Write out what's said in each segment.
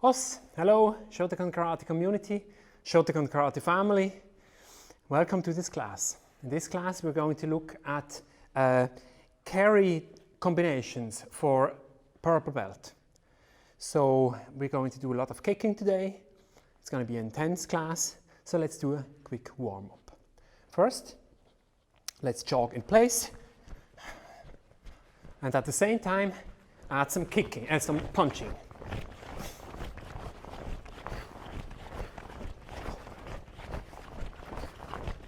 Os, hello, Shotokan Karate community, Shotokan Karate family. Welcome to this class. In this class we're going to look at Keri combinations for purple belt. So we're going to do a lot of kicking today. It's going to be an intense class, so let's do a quick warm-up. First, let's jog in place and at the same time add some kicking and some punching.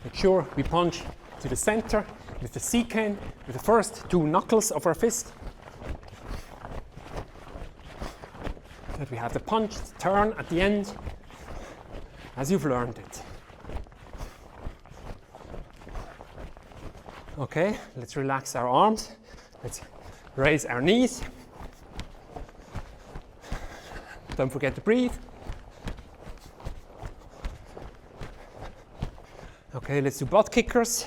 Make sure we punch to the center with the C-cane, with the first two knuckles of our fist. That we have the punch, the turn at the end, as you've learned it. Okay, let's relax our arms. Let's raise our knees. Don't forget to breathe. Okay, let's do butt kickers.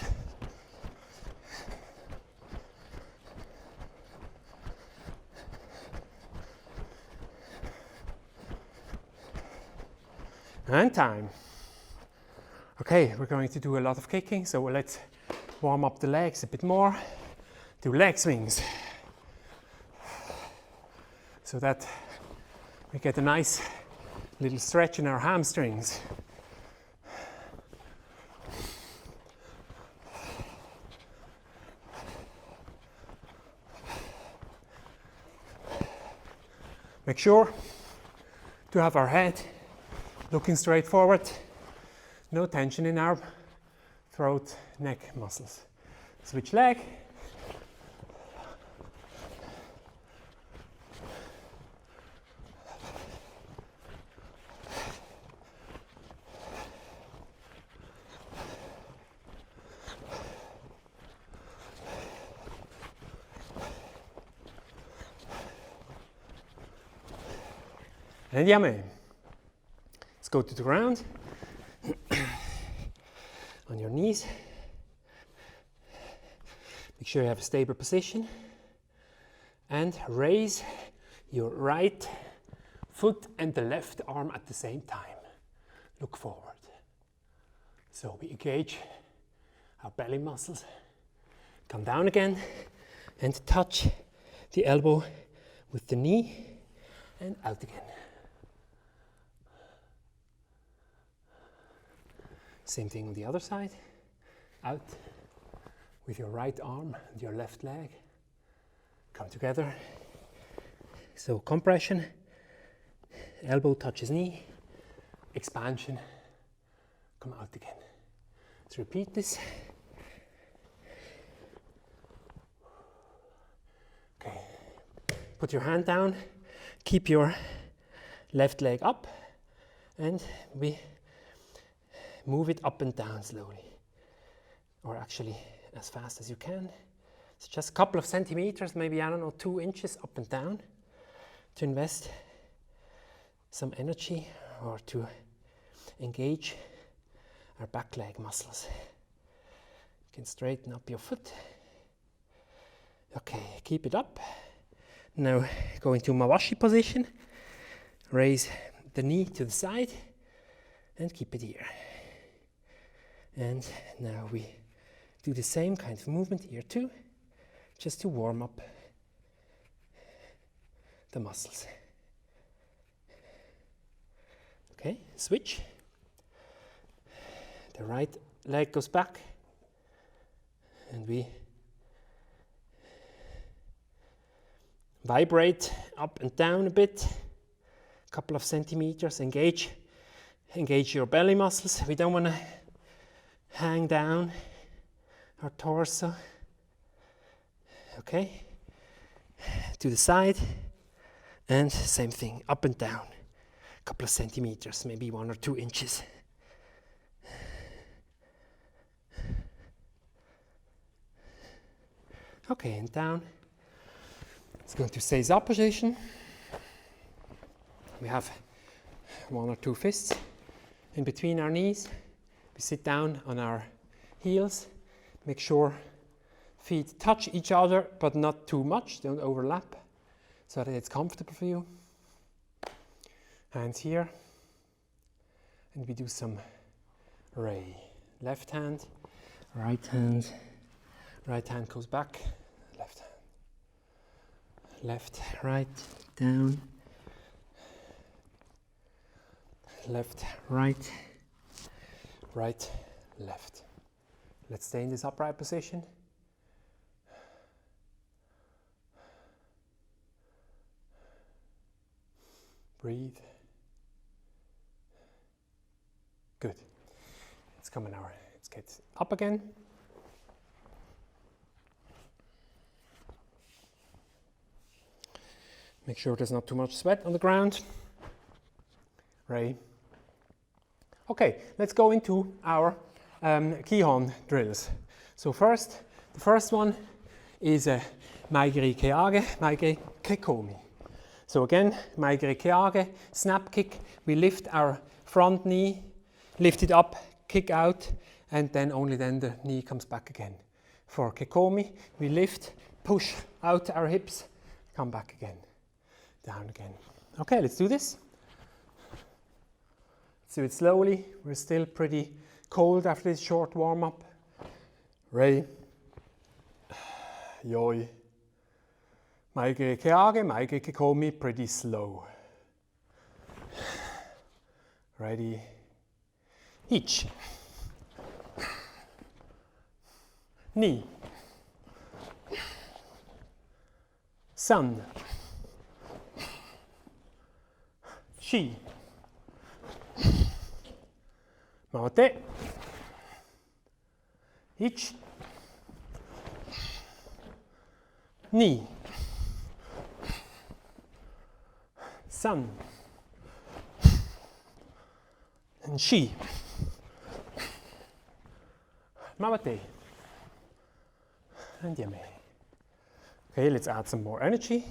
And time. Okay, we're going to do a lot of kicking, so let's warm up the legs a bit more. Do leg swings so that we get a nice little stretch in our hamstrings. Make sure to have our head looking straight forward, no tension in our throat, neck muscles. Switch leg. And yame. Let's go to the ground. On your knees. Make sure you have a stable position. And raise your right foot and the left arm at the same time. Look forward. So we engage our belly muscles. Come down again and touch the elbow with the knee and out again. Same thing on the other side. Out with your right arm and your left leg. Come together. So compression, elbow touches knee, expansion, come out again. Let's repeat this. Okay, put your hand down, keep your left leg up, and we move it up and down slowly, or actually as fast as you can. It's just a couple of centimeters, maybe, I don't know, 2 inches up and down to invest some energy or to engage our back leg muscles. You can straighten up your foot. Okay, keep it up. Now go into Mawashi position. Raise the knee to the side and keep it here. And now we do the same kind of movement here too, just to warm up the muscles. Okay, switch. The right leg goes back and we vibrate up and down a bit, a couple of centimeters. Engage your belly muscles. We don't want to hang down our torso. Okay, to the side, and same thing, up and down, a couple of centimeters, maybe 1 or 2 inches. Okay, and down. Let's go to Seiza position. We have 1 or 2 fists in between our knees. We sit down on our heels. Make sure feet touch each other, but not too much. Don't overlap, so that it's comfortable for you. Hands here. And we do some ray. Left hand, right hand. Right hand goes back, left hand. Left, right, down. Left, right, right, left. Let's stay in this upright position. Breathe. Good. Let's come an hour. Let's get up again. Make sure there's not too much sweat on the ground. Ray. Okay, let's go into our Kihon drills. So the first one is a Mai Geri Kihon, Mai Geri Kikomi. So again, Mai Geri Kihon, snap kick. We lift our front knee, lift it up, kick out, and then only then the knee comes back again. For Kikomi, we lift, push out our hips, come back again, down again. Okay, let's do this. Let's do it slowly. We're still pretty cold after this short warm-up. Ray. Yoi. Mai Geri Kihon, Mai Geri Kikomi, pretty slow. Ready. Each. Knee. Sun. Chi. Mawate. Each. Knee. Sun. And Chi. Mawate. And Yame. Okay, let's add some more energy.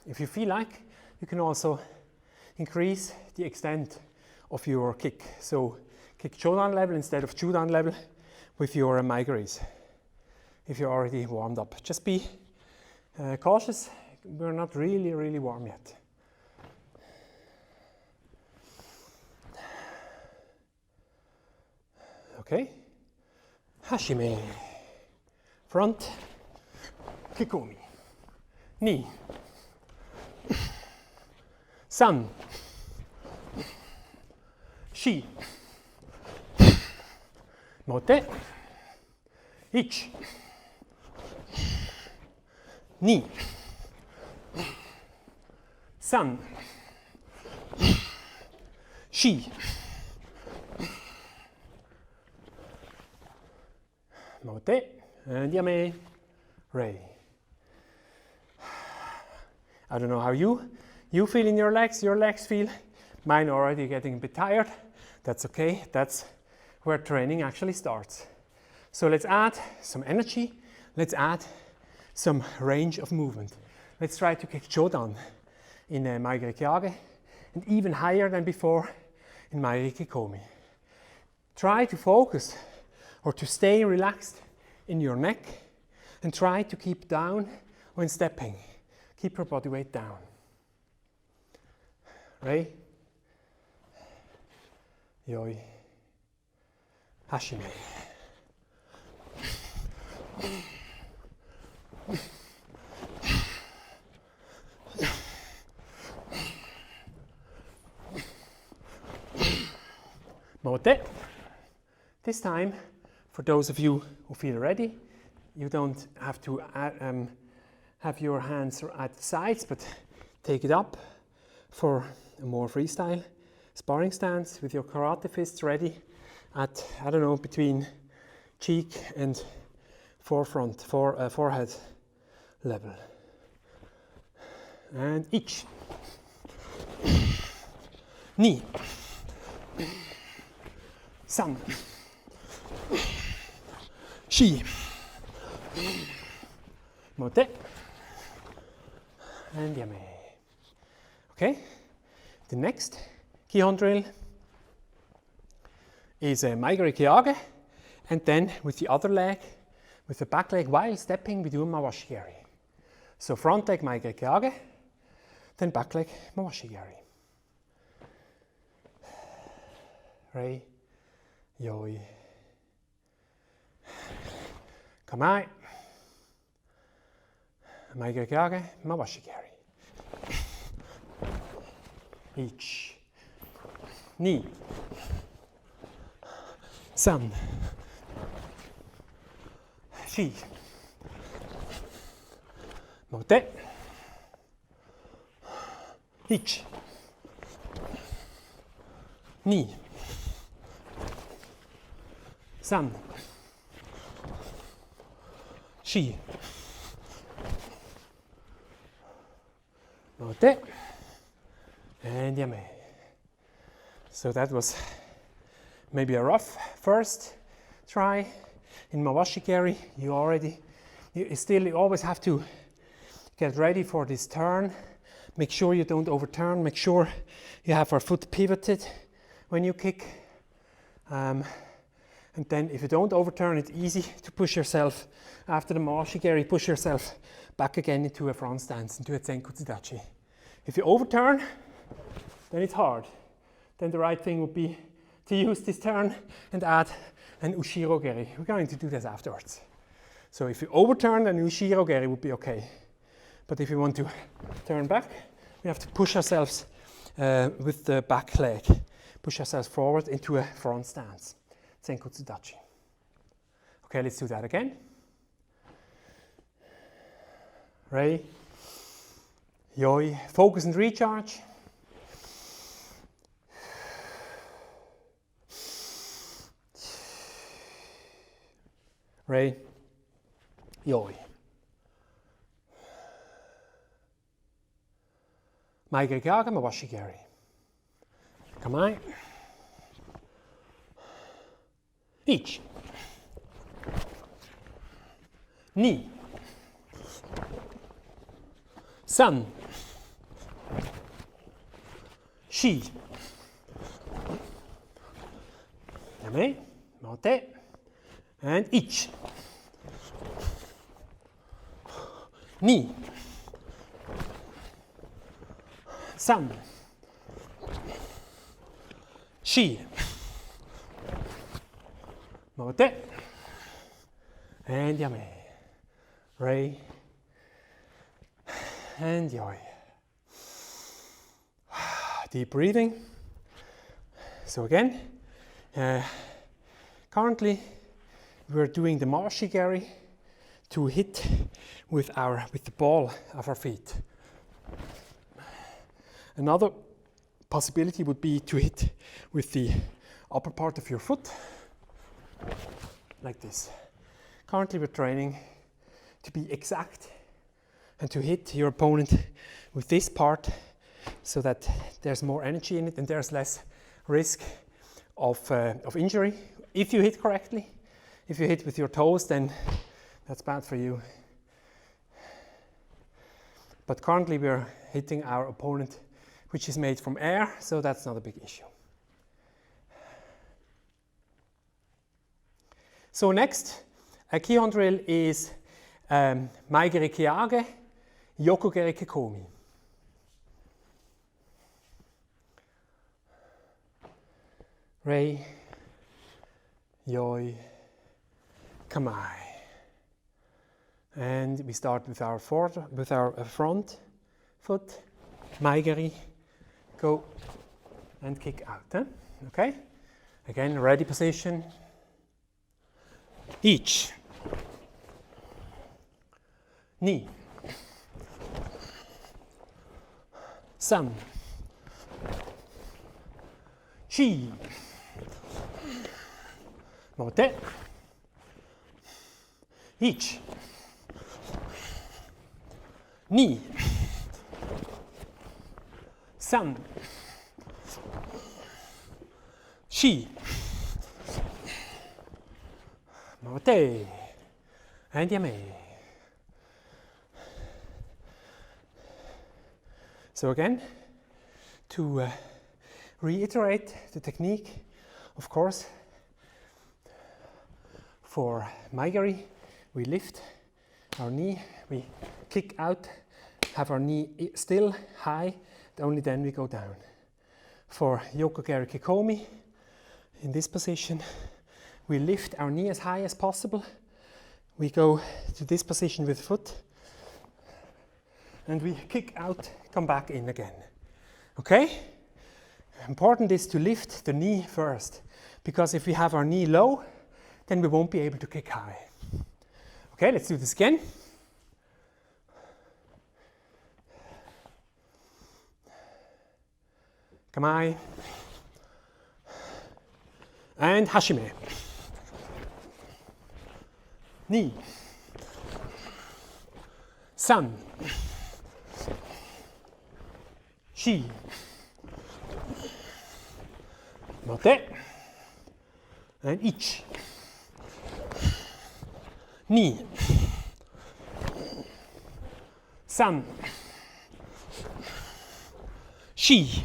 If you feel like, you can also increase the extent of your kick. So kick Shodan level instead of Judan level with your Mai Geris. If you're already warmed up, just be cautious. We're not really warm yet. Okay. Hashime. Front. Kikomi. Knee. Sun. Chi. Mote. Ich. Knee. Sun. Chi. Mote. And Yame. Ray. I don't know how you feel in your legs feel. Mine are already getting a bit tired. That's okay, that's where training actually starts. So let's add some energy, let's add some range of movement. Let's try to kick Shodan in Mai Geri Kihon and even higher than before in Mai Geri Kikomi. Try to focus or to stay relaxed in your neck and try to keep down when stepping. Keep your body weight down. Ray. Yoi. Hashime. Mote. This time, for those of you who feel ready, you don't have to have your hands at the sides, but take it up for a more freestyle sparring stance with your karate fists ready at, I don't know, between cheek and forehead level. And each. Knee. Sun. Chi. Mote. And Yame. Okay, the next Kihon drill is a Mai Geri Kihon, and then with the other leg, with the back leg while stepping, we do a Mawashi Geri. So front leg Mai Geri Kihon, then back leg Mawashi Geri. Rei, yoi, kamai, Mai Geri Kihon, Mawashi Geri. Each, ni, san, shi, mote, each, ni, san, shi, mote, and yame. So that was maybe a rough first try. In Mawashi Geri, you always have to get ready for this turn. Make sure you don't overturn. Make sure you have our foot pivoted when you kick. And then if you don't overturn, it's easy to push yourself after the Mawashi Geri, push yourself back again into a front stance, into a Zenkutsudachi. If you overturn, then it's hard. Then the right thing would be to use this turn and add an Ushiro Geri. We're going to do this afterwards. So if you overturn, an Ushiro Geri would be okay. But if you want to turn back, we have to push ourselves with the back leg. Push ourselves forward into a front stance. Zenkutsudachi. Okay, let's do that again. Rei, yoi, focus and recharge. Rei, yoi. Mai Geri Kihon, Mawashi Geri. Kamai. Each. Ni. San. Shi. Yame. Mote. And each. Ni. San. Shi. Mote. And yame. Rei. And yoi. Deep breathing. So again, currently we're doing the Mawashi Geri to hit with the ball of our feet. Another possibility would be to hit with the upper part of your foot, like this. Currently we're training to be exact and to hit your opponent with this part so that there's more energy in it and there's less risk of injury. If you hit correctly, if you hit with your toes, then that's bad for you. But currently we're hitting our opponent, which is made from air, so that's not a big issue. So next, a Kihon drill is Mai Geri Kihon, Yoko Geri Kekomi. Rei, yoi, kamai. And we start with our front foot, Mai Geri, go and kick out. Okay? Again, ready position. Each. Ni. San. Shi. Mote. Each. Ni. San. Shi. Mote. And yame. So again, to reiterate the technique, of course, for Mai Geri, we lift our knee, we kick out, have our knee still high, only then we go down. For Yoko Keri Kihon, in this position, we lift our knee as high as possible. We go to this position with foot, and we kick out, come back in again. Okay? Important is to lift the knee first, because if we have our knee low, then we won't be able to kick high. Okay, let's do this again. Kamae. And hashime. Knee. San. Shi. Mote. And ich. Ni. San. Shi.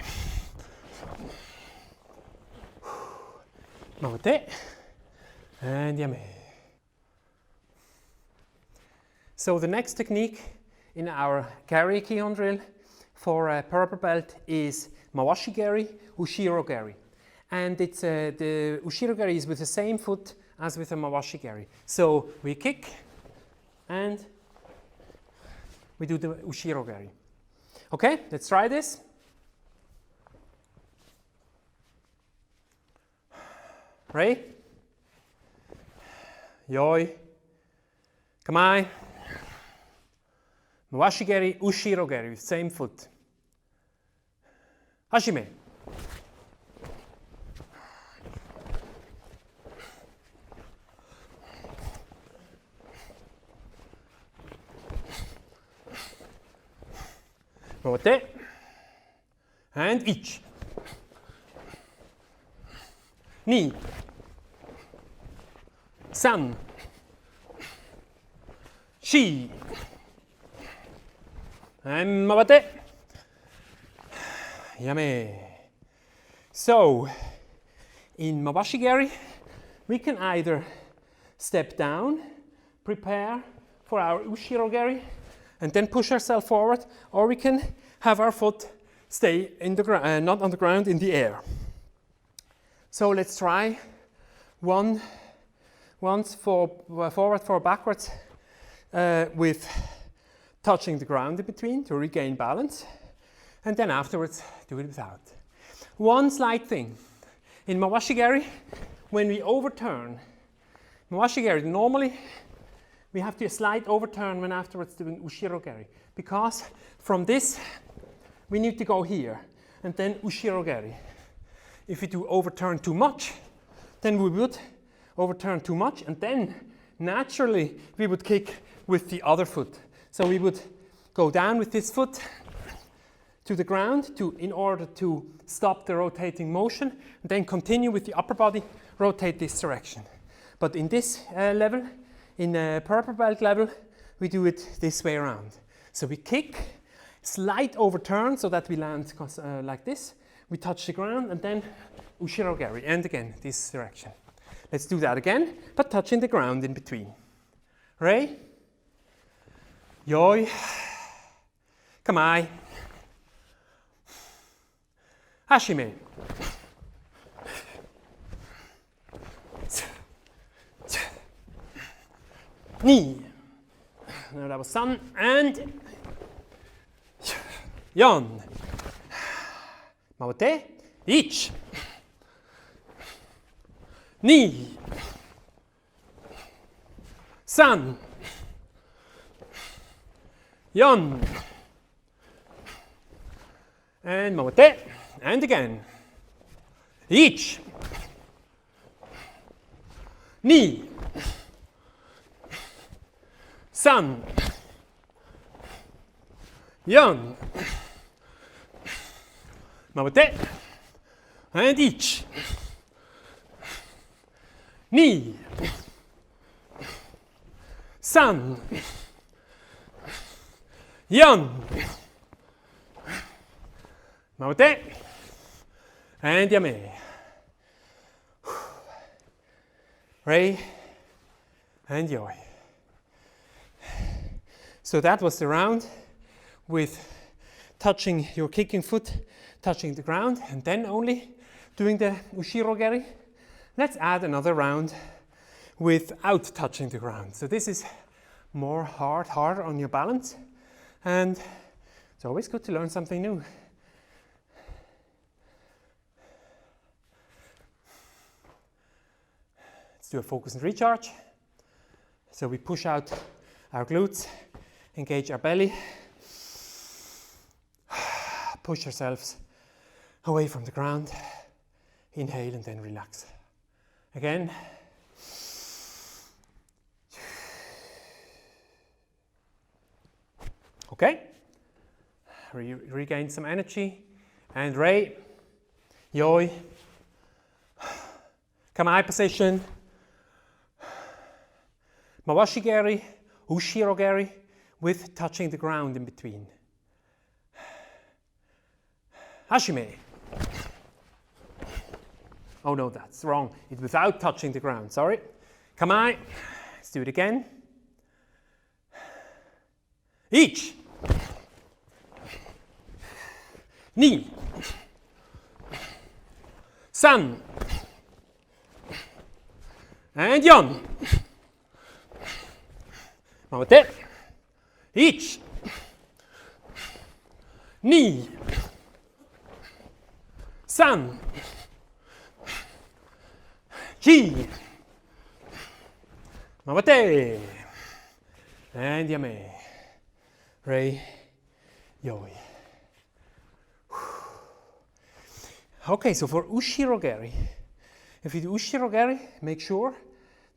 Mote. And yame. So the next technique in our Keri Kihon drill for a purple belt is Mawashi Geri, Ushiro Geri. And it's the Ushiro Geri is with the same foot as with the Mawashi Geri. So we kick and we do the Ushiro Geri. Okay, let's try this. Ready? Yoi. Kamae. Mawashi Geri, Ushiro Geri, same foot. Hashime. Mote. And ich. Ni. San. Shi. And mabate. Yame. So, in Mawashi Geri, we can either step down, prepare for our Ushiro Geri, and then push ourselves forward, or we can have our foot stay in the ground, not on the ground, in the air. So let's try once for forward, for backwards, with touching the ground in between to regain balance, and then afterwards do it without. One slight thing, in Mawashi Geri, when we overturn, Mawashi Geri, normally we have to a slight overturn when afterwards doing Ushiro Geri, because from this we need to go here and then Ushiro Geri. If we do overturn too much, then we would overturn too much, and then naturally we would kick with the other foot. So we would go down with this foot to the ground in order to stop the rotating motion, and then continue with the upper body, rotate this direction. But in this level, in the purple belt level, we do it this way around. So we kick, slight overturn so that we land like this. We touch the ground and then Ushiro Geri, and again this direction. Let's do that again, but touching the ground in between. Ready? Yoi. Kamae. Hashime. Ni. Now that was San, and Yon. Maote. Ich. Ni. San. Yon. And Maote. And again. Ich. Ni. San. Yon. Maote. And ich. Ni. San. Yon. Maote. And yame. Ray and Yoi. So that was the round with touching your kicking foot, touching the ground, and then only doing the Ushiro Geri. Let's add another round without touching the ground. So this is more harder on your balance, and it's always good to learn something new. Let's do a focus and recharge. So we push out our glutes, engage our belly, push ourselves away from the ground, inhale and then relax. Again. Okay, regain some energy, and Rei, Yoi, Kamae position, Mawashi Geri, Ushiro Geri, with touching the ground in between. Hashime. Oh no, that's wrong. It's without touching the ground, sorry. Kamae, let's do it again. Each. Ni. San. And yon. Mawate. Each. Ni. San. Chi. Mawate. And yame. Rei, Yoi. Okay, so for Ushiro Geri, if you do Ushiro Geri, make sure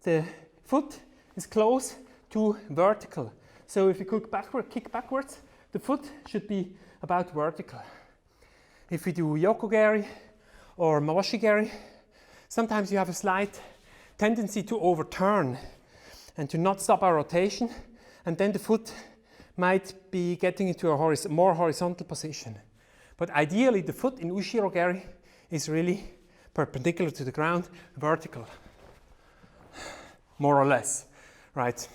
the foot is close to vertical. So if you kick backwards, the foot should be about vertical. If we do Yoko Geri or Mawashi Geri, sometimes you have a slight tendency to overturn and to not stop our rotation, and then the foot might be getting into a more horizontal position. But ideally, the foot in Ushiro Geri is really perpendicular to the ground, vertical, more or less, right?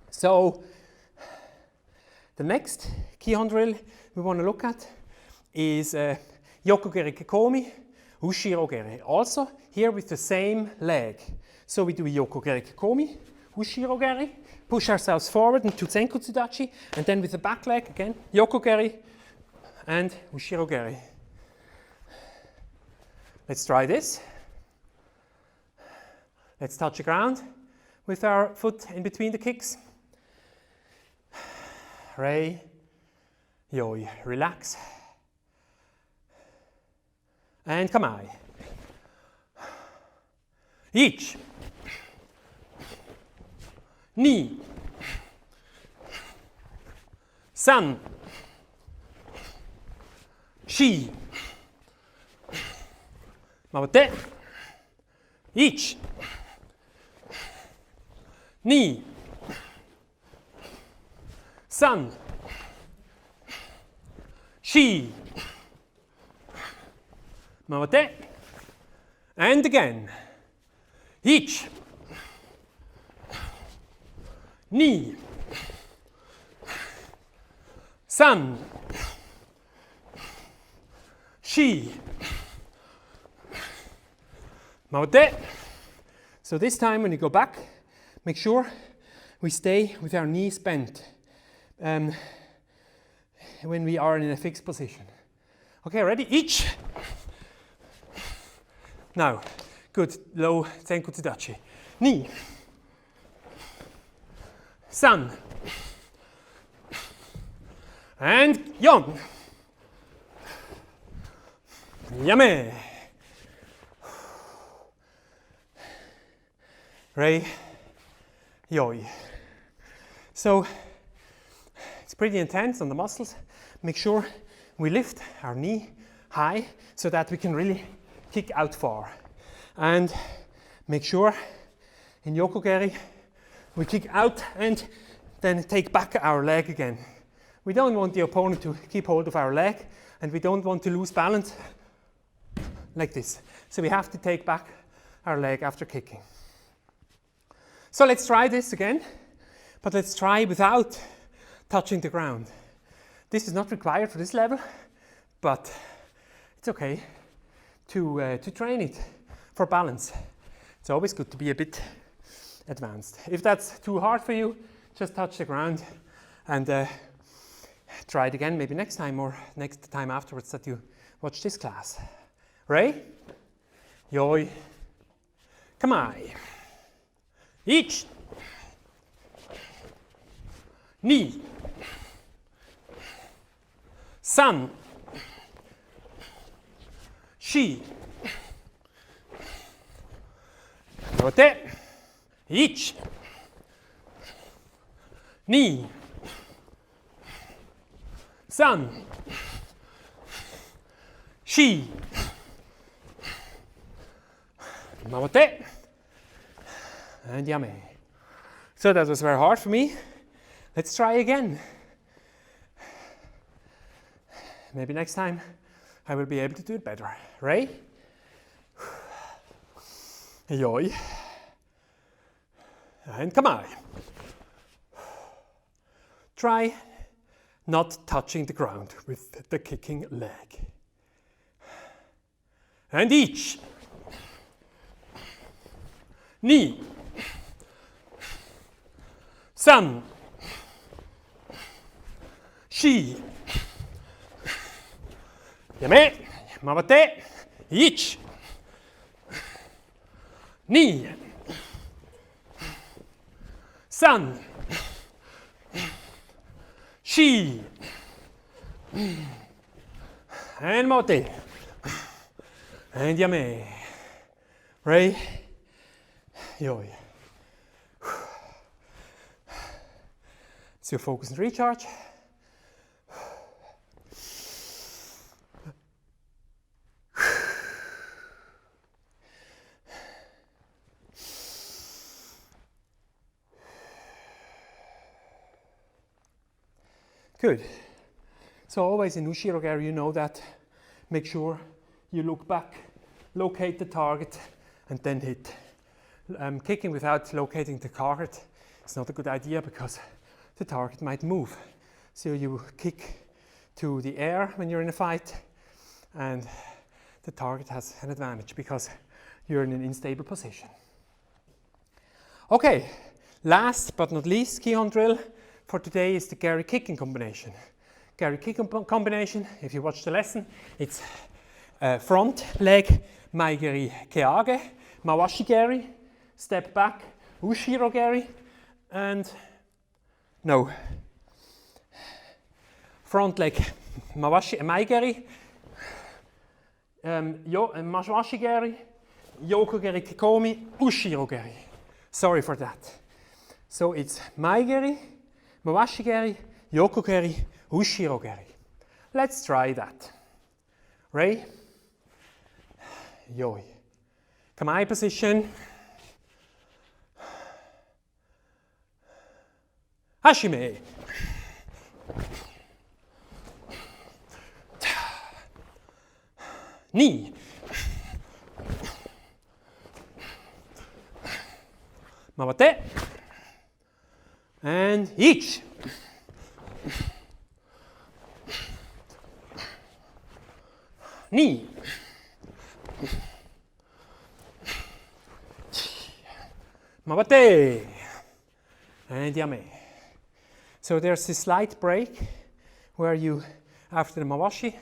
So the next Kihon drill we want to look at is Yoko Geri Kekomi, Ushiro Geri. Also here with the same leg. So we do Yoko Geri Kekomi, Ushiro Geri, push ourselves forward into Zenkutsudachi, and then with the back leg again, Yoko Geri and Ushiro Geri. Let's try this. Let's touch the ground with our foot in between the kicks. Rei, Yoi, relax. And Kamae. Each. Ni. San. Shi. Mawate. Each. Ni. San. Shi. Mawate. And again. Each. Ni. San. Shi. Mawate. So this time when you go back, make sure we stay with our knees bent when we are in a fixed position. Okay, ready? Each. Now, good, low Zenkutsudachi. Ni. San. And yon. Yame. Rei, Yoi. So it's pretty intense on the muscles. Make sure we lift our knee high so that we can really kick out far. And make sure in Yoko Geri we kick out and then take back our leg again. We don't want the opponent to keep hold of our leg, and we don't want to lose balance like this. So we have to take back our leg after kicking. So let's try this again, But let's try without touching the ground. This is not required for this level, but it's okay to train it for balance. It's always good to be a bit advanced. If that's too hard for you, just touch the ground and try it again, maybe next time or next time afterwards that you watch this class. Ray, yoi, kamai, ich, ni, san, shi, rote, ich, ni, san, shi, mawate, and yame. So that was very hard for me. Let's try again. Maybe next time I will be able to do it better. Right? Yoi. And come on. Try not touching the ground with the kicking leg. And each. Ni. San. Shi. Yame. Mawate. Ich. Ni. San. Shi. And mawate. And yame. Ray. Yoi. So focus and recharge. Good. So always in Ushiro Geri, you know that. Make sure you look back, locate the target, and then hit. Kicking without locating the target is not a good idea because the target might move. So you kick to the air when you're in a fight, and the target has an advantage because you're in an unstable position. Okay, last but not least Kihon drill for today is the Keri kicking combination. Keri kicking combination, if you watch the lesson, it's front leg Mai Geri Keage, Mawashi Geri, step back, Ushiro Geri, and no, front leg Mawashi, Mai Geri, Mawashi Geri, Yoko Geri Kikomi, Ushiro Geri. Sorry for that. So it's Mai Geri, Mawashi Geri, Yoko Geri, Ushiro Geri. Let's try that. Ray, yoi. Kamai position. Hashime. Ni. Mawate. And ich. Ni. Mawate. And yame. So there's this slight break where you, after the Mawashi,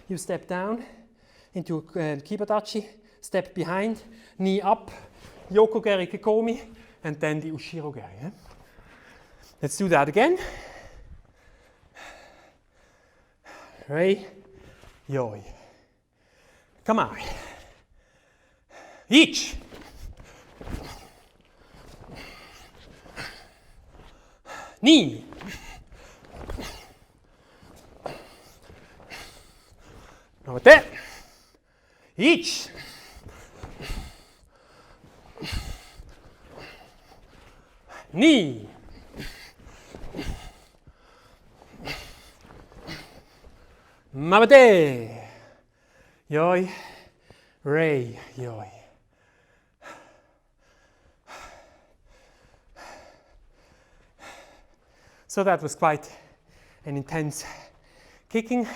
you step down into Kibadachi, step behind, knee up, Yoko Geri Kikomi, and then the Ushiro Geri. Yeah? Let's do that again. Ray, yoi. Come on. Ich. Ni. Mawate. Ich. Ni. Mawate. Yoi. Ray. Yoi. So that was quite an intense kicking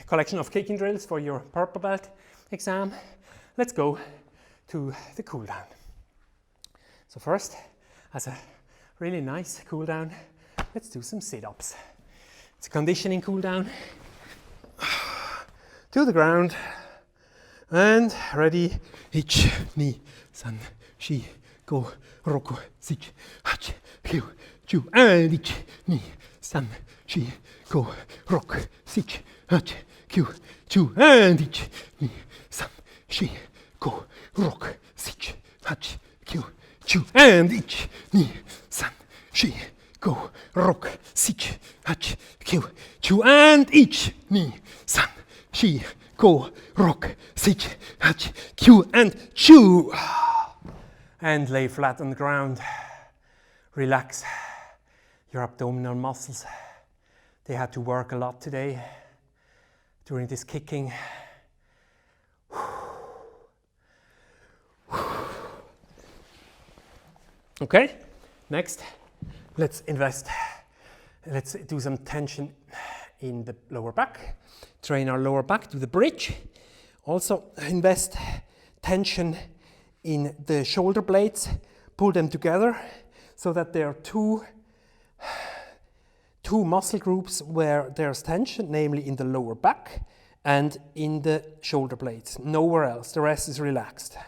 collection of kicking drills for your purple belt exam. Let's go to the cool down. So first, as a really nice cool down, let's do some sit-ups. It's a conditioning cool down. To the ground, and ready, ich, ni, san, shi, go, roku, sich, hach, kyu, chu, and ich, ni, san, shi, go, roku, sich, hach, kyu, chu, and ich, ni, san, shi, go, roku, sich, hach, kyu, chu, and ich, ni, san, shi, go, roku, sich, hach, kyu, chu, and ich, ni, san, she, go, rock, sit, hatch, cue, and chew. And lay flat on the ground. Relax your abdominal muscles. They had to work a lot today during this kicking. Okay, next, let's do some tension in the lower back. Train our lower back to the bridge. Also invest tension in the shoulder blades. Pull them together so that there are two muscle groups where there's tension, namely in the lower back and in the shoulder blades. Nowhere else. The rest is relaxed.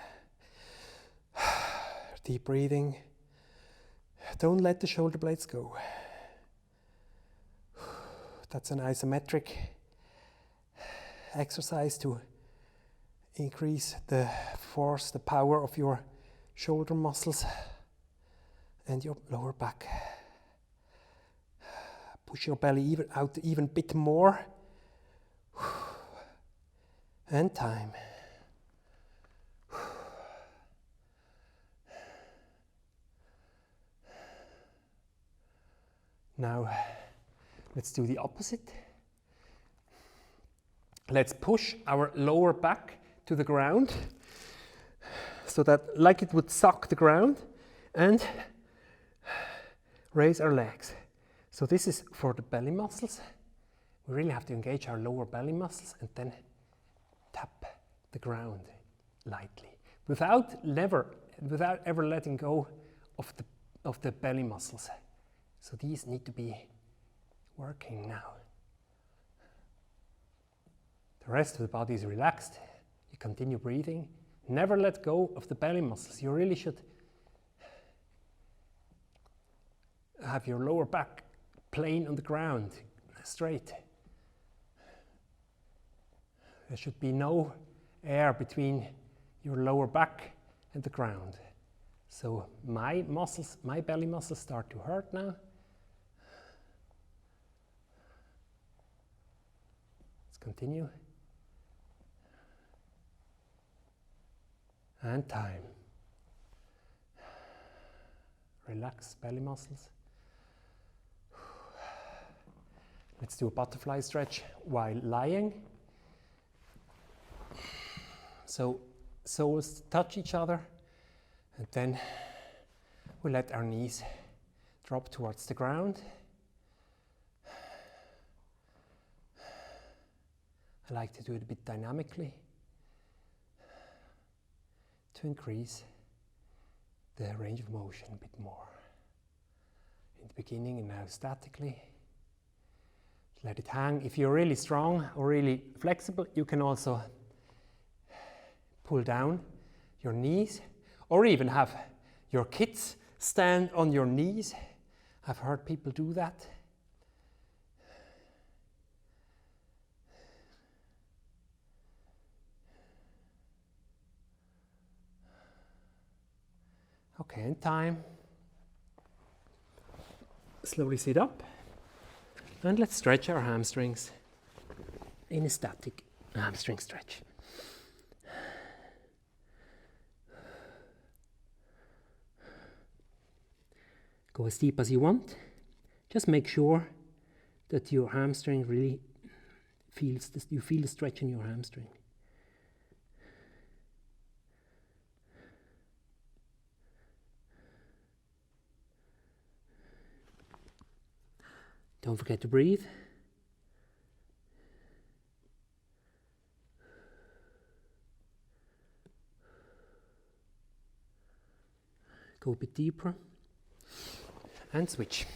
Deep breathing. Don't let the shoulder blades go. That's an isometric exercise to increase the force, the power of your shoulder muscles and your lower back. Push your belly out even a bit more. And time. Now, let's do the opposite. Let's push our lower back to the ground so that like it would suck the ground and raise our legs. So this is for the belly muscles. We really have to engage our lower belly muscles and then tap the ground lightly without ever letting go of the belly muscles. So these need to be working now. The rest of the body is relaxed. You continue breathing. Never let go of the belly muscles. You really should have your lower back plane on the ground, straight. There should be no air between your lower back and the ground. So my belly muscles start to hurt now. Let's continue. And time. Relax belly muscles. Let's do a butterfly stretch while lying. So soles touch each other, and then we let our knees drop towards the ground. I like to do it a bit dynamically to increase the range of motion a bit more. In the beginning and now statically. Let it hang. If you're really strong or really flexible, you can also pull down your knees or even have your kids stand on your knees. I've heard people do that. Okay, and time. Slowly sit up. And let's stretch our hamstrings in a static hamstring stretch. Go as deep as you want. Just make sure that your hamstring really feels this, you feel the stretch in your hamstring. Don't forget to breathe. Go a bit deeper and switch.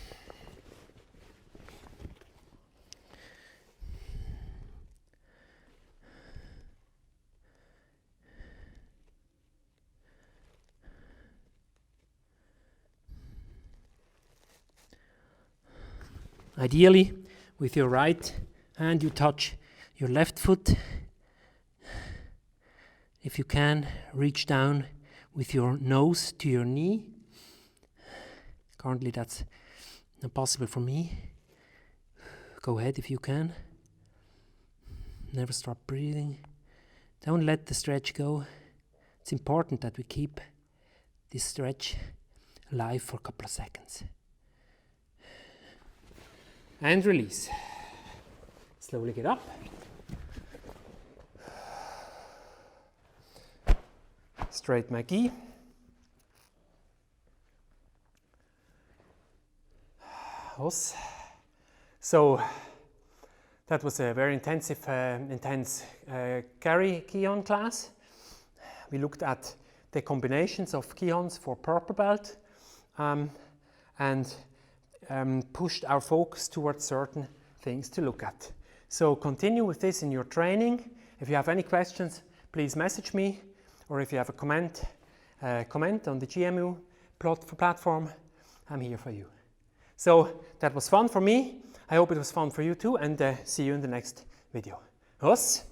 Ideally, with your right hand, you touch your left foot. If you can, reach down with your nose to your knee. Currently, that's not possible for me. Go ahead if you can. Never stop breathing. Don't let the stretch go. It's important that we keep this stretch alive for a couple of seconds. And release. Slowly get up. Straight Mai Gi. So that was a very intense Keri Kihon class. We looked at the combinations of Kihons for purple belt and pushed our focus towards certain things to look at. So continue with this in your training. If you have any questions, please message me, or if you have a comment on the GMU platform, I'm here for you. So that was fun for me. I hope it was fun for you too, and see you in the next video. Os!